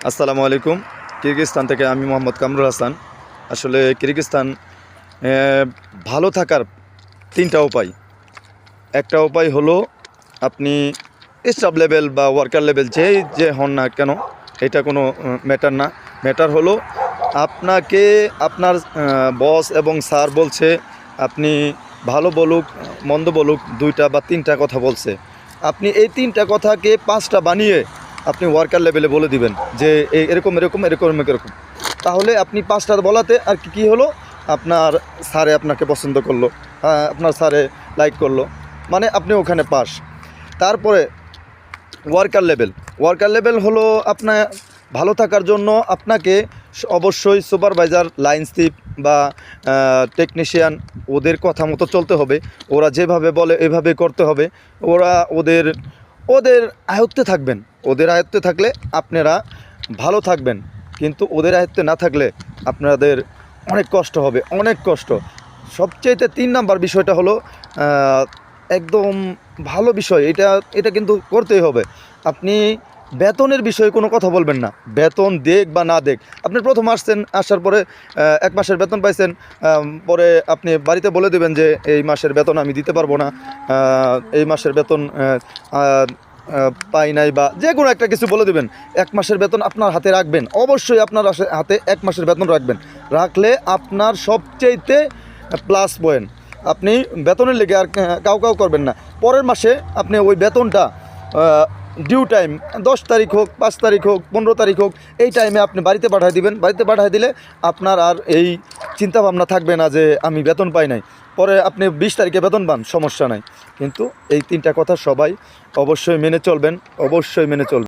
আসসালামু আলাইকুম। কিরগিজস্তান থেকে আমি মোহাম্মদ কামরুল হাসান। আসলে কিরগিজস্তান ভালো থাকার ৩টা উপায়। একটা উপায় হলো আপনি স্টাফ লেভেল বা ওয়ার্কার লেভেল যে হন না কেন, এটা কোনো ম্যাটার না। ম্যাটার হলো আপনাকে আপনার বস এবং স্যার বলছে, আপনি ভালো বলুক মন্দ বলুক ২টা বা ৩টা কথা বলছে, আপনি এই ৩টা কথাকে ৫টা বানিয়ে আপনি ওয়ার্কার লেভেলে বলে দিবেন যে এরকম এরকম এরকম এরকম। তাহলে আপনি ৫টা বলাতে আর কি হলো, আপনার স্যারে আপনাকে পছন্দ করলো, আপনার স্যারে লাইক করলো, মানে আপনি ওখানে পাস। তারপরে ওয়ার্কার লেভেল হলো আপনার ভালো থাকার জন্য আপনাকে অবশ্যই সুপারভাইজার, লাইন স্টিপ বা টেকনিশিয়ান ওদের কথা মতো চলতে হবে। ওরা যেভাবে বলে এভাবে করতে হবে। ওদের ওদের আয়ত্তে থাকবেন। ওদের আয়ত্তে থাকলে আপনারা ভালো থাকবেন, কিন্তু ওদের আয়ত্তে না থাকলে আপনাদের অনেক কষ্ট হবে, অনেক কষ্ট। সবচেয়ে ৩ নাম্বার বিষয়টা হলো একদম ভালো বিষয়, এটা কিন্তু করতেই হবে। আপনি বেতনের বিষয়ে কোনো কথা বলবেন না। বেতন দেখ বা না দেখ, আপনি প্রথম আসছেন, আসার পরে ১ মাসের বেতন পাইছেন, পরে আপনি বাড়িতে বলে দেবেন যে এই মাসের বেতন আমি দিতে পারবো না, এই মাসের বেতন পাই নাই, বা যে কোনো একটা কিছু বলে দেবেন। ১ মাসের বেতন আপনার হাতে রাখবেন, অবশ্যই আপনার হাতে ১ মাসের বেতন রাখবেন। রাখলে আপনার সবচেয়েতে প্লাস পয়েন্ট। আপনি বেতনের লেগে আর কাউ করবেন না। পরের মাসে আপনি ওই বেতনটা ডিউ টাইম ১০ তারিখ হোক, ৫ তারিখ হোক, ১৫ তারিখ হোক, এই টাইমে আপনি বাড়িতে পাঠিয়ে দিবেন। বাড়িতে পাঠিয়ে দিলে আপনার আর এই চিন্তাভাবনা থাকবে না যে আমি বেতন পাই নাই। পরে আপনি ২০ তারিখে বেতন পান, সমস্যা নাই। কিন্তু এই ৩টা কথা সবাই অবশ্যই মেনে চলবেন, অবশ্যই মেনে চলবেন।